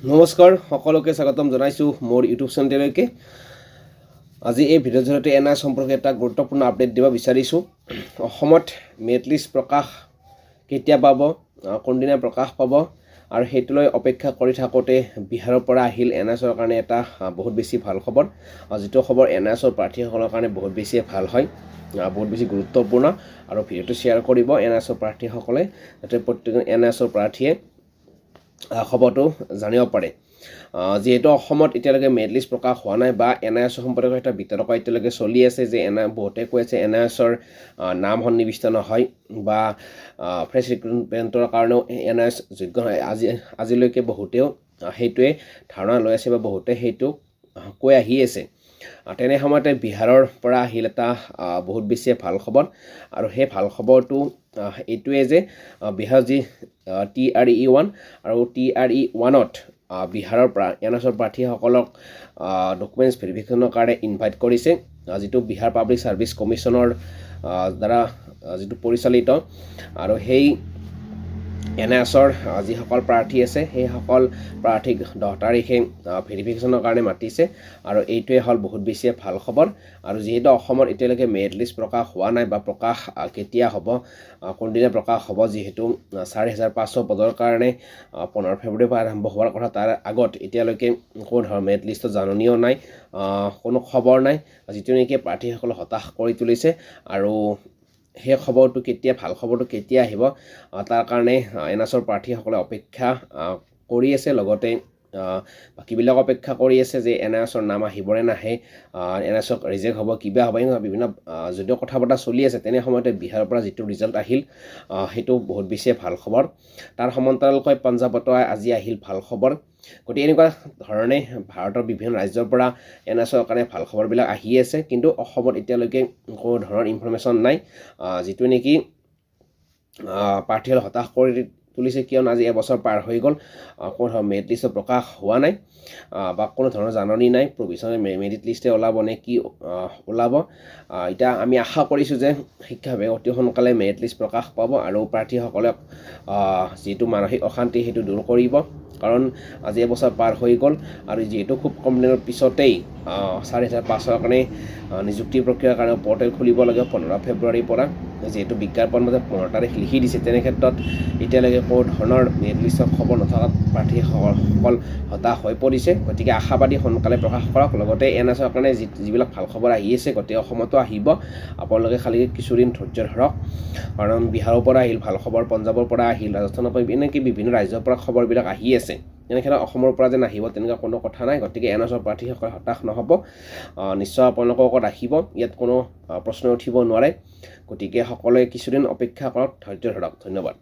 নমস্কাৰ সকলোকে স্বাগতম জনাইছো মোৰ ইউটিউব চেনেললৈকে। আজি এই ভিডিঅ'ৰ জৰিয়তে এনআইএছ সম্পৰ্কে এটা গুৰুত্বপূৰ্ণ আপডেট দিব বিচাৰিছোঁ। অসমত মেৰিট লিষ্ট প্ৰকাশ কেতিয়া পাব, কোনদিনা প্ৰকাশ পাব আৰু সেইটোলৈ অপেক্ষা কৰি থাকোঁতে বিহাৰৰ পৰা আহিল এনআইএছৰ কাৰণে এটা বহুত বেছি ভাল খবৰ। যিটো খবৰ এনআইএছৰ প্ৰাৰ্থীসকলৰ কাৰণে বহুত বেছি ভাল হয়, বহুত বেছি গুৰুত্বপূৰ্ণ। আৰু ভিডিঅ'টো শ্বেয়াৰ কৰিব এনআইএছৰ প্ৰাৰ্থীসকলে, যাতে প্ৰত্যেকজন এনআইএছৰ প্ৰাৰ্থীয়ে খবৰটো জানিব পাৰে। যিহেতু অসমত এতিয়ালৈকে মেৰিট লিষ্ট প্ৰকাশ হোৱা নাই বা এনআইএছৰ সম্পৰ্কে এটা বিতৰ্ক এতিয়ালৈকে চলি আছে যে বহুতে কৈ আছে এনআইএছৰ নাম সন্নিৱিষ্ট নহয় বা ফ্ৰেছ ৰিক্ৰুটমেণ্টৰ কাৰণেও এনআইএছ যোগ্য নহয়। আজিলৈকে বহুতেও সেইটোৱে ধাৰণা লৈ আছে বা বহুতে সেইটো কৈ আহি আছে। তেনে সময়তে বিহাৰৰ পৰা আহিল এটা বহুত বেছি ভাল খবৰ। আৰু সেই ভাল খবৰটো এইটোৱে যে বিহাৰ যি TRE-1 আৰু TRE-1ত বিহাৰৰ পৰা এনআইএছৰ প্ৰাৰ্থীসকলক ডকুমেণ্টছ ভেৰিফিকেশ্যনৰ কাৰণে ইনভাইট কৰিছে, যিটো বিহাৰ পাব্লিক ছাৰ্ভিচ কমিশ্যনৰ দ্বাৰা যিটো পৰিচালিত। আৰু সেই এনআইএছৰ যিসকল প্ৰাৰ্থী আছে সেইসকল প্ৰাৰ্থীক 10 তাৰিখে ভেৰিফিকেশ্যনৰ কাৰণে মাতিছে। আৰু এইটোৱে হ'ল বহুত বেছি ভাল খবৰ। আৰু যিহেতু অসমত এতিয়ালৈকে মেৰিট লিষ্ট প্ৰকাশ হোৱা নাই বা প্ৰকাশ কেতিয়া হ'ব, কোনদিনা প্ৰকাশ হ'ব, যিহেতু 4500 পদৰ কাৰণে 15 ফেব্ৰুৱাৰীৰ পৰা আৰম্ভ হোৱাৰ কথা, তাৰ আগত এতিয়ালৈকে কোনো ধৰণৰ মেৰিট লিষ্টৰ জাননীও নাই, কোনো খবৰ নাই, যিটো নেকি প্ৰাৰ্থীসকলক হতাশ কৰি তুলিছে। আৰু সেই খবৰটো কেতিয়া, ভাল খবৰটো কেতিয়া আহিব তাৰ কাৰণে এনআইএছৰ প্ৰাৰ্থীসকলে অপেক্ষা কৰি আছে। লগতে বাকীবিলাক অপেক্ষা কৰি আছে যে এনআইএছৰ নাম আহিবনে নাহে, এনআইএছক ৰিজেক্ট হ'ব, কিবা হ'ব, এনেকুৱা বিভিন্ন যদিও কথা বতৰা চলি আছে। তেনে সময়তে বিহাৰৰ পৰা যিটো ৰিজাল্ট আহিল সেইটো বহুত বেছি ভাল খবৰ। তাৰ সমান্তৰালকৈ পঞ্জাৱতো আজি আহিল ভাল খবৰ। গতিকে এনেকুৱা ধৰণে ভাৰতৰ বিভিন্ন ৰাজ্যৰ পৰা এনআইএছৰ কাৰণে ভাল খবৰবিলাক আহি আছে। কিন্তু অসমত এতিয়ালৈকে কোনো ধৰণৰ ইনফৰ্মেশ্যন নাই, যিটো নেকি প্ৰাৰ্থীসকলক হতাশ কৰি তুলিছে। কিয়নো আজি এবছৰ পাৰ হৈ গ'ল, কোনো ধৰণৰ মেৰিট লিষ্টৰ প্ৰকাশ হোৱা নাই বা কোনো ধৰণৰ জাননী নাই, প্ৰভিজনেল মেৰিট লিষ্টে ওলাব নে কি ওলাব। এতিয়া আমি আশা কৰিছোঁ যে শিক্ষা বিভাগে অতি সোনকালে মেৰিট লিষ্ট প্ৰকাশ পাব আৰু প্ৰাৰ্থীসকলক যিটো মানসিক অশান্তি সেইটো দূৰ কৰিব। কাৰণ আজি এবছৰ পাৰ হৈ গ'ল আৰু যিহেতু খুব কম দিনৰ পিছতেই 4500 কাৰণে নিযুক্তি প্ৰক্ৰিয়াৰ কাৰণে পৰ্টেল খুলিব লাগে 15 ফেব্ৰুৱাৰীৰ পৰা। যিহেতু বিজ্ঞাপন মতে 15 তাৰিখ লিখি দিছে, তেনে ক্ষেত্ৰত এতিয়ালৈকে কোনো ধৰণৰ মেৰিট লিষ্টৰ খবৰ নথকাত প্ৰাৰ্থীসকল হতাশ হৈ পৰিছে। গতিকে আশাবাদী সোনকালে প্ৰকাশ কৰক। লগতে এনআইএছৰ কাৰণে যিবিলাক ভাল খবৰ আহি আছে গোটেই অসমতো আহিব। আপোনালোকে খালি কিছুদিন ধৈৰ্য ধৰক, কাৰণ বিহাৰৰ পৰা আহিল ভাল খবৰ, পঞ্জাৱৰ পৰা আহিল, ৰাজস্থানৰ পৰা, এনেকৈ বিভিন্ন ৰাজ্যৰ পৰা খবৰবিলাক আহি আছে। তেনেক্ষেত্ৰত অসমৰ পৰা যে নাহিব তেনেকুৱা কোনো কথা নাই। গতিকে এনআইএছৰ প্ৰাৰ্থীসকল হতাশ নহ'ব, নিশ্চয় আপোনালোকক ৰাখিব, ইয়াত কোনো প্ৰশ্ন উঠিব নোৱাৰে। গতিকে সকলোৱে কিছুদিন অপেক্ষা কৰক, ধৈৰ্য ধৰক। ধন্যবাদ।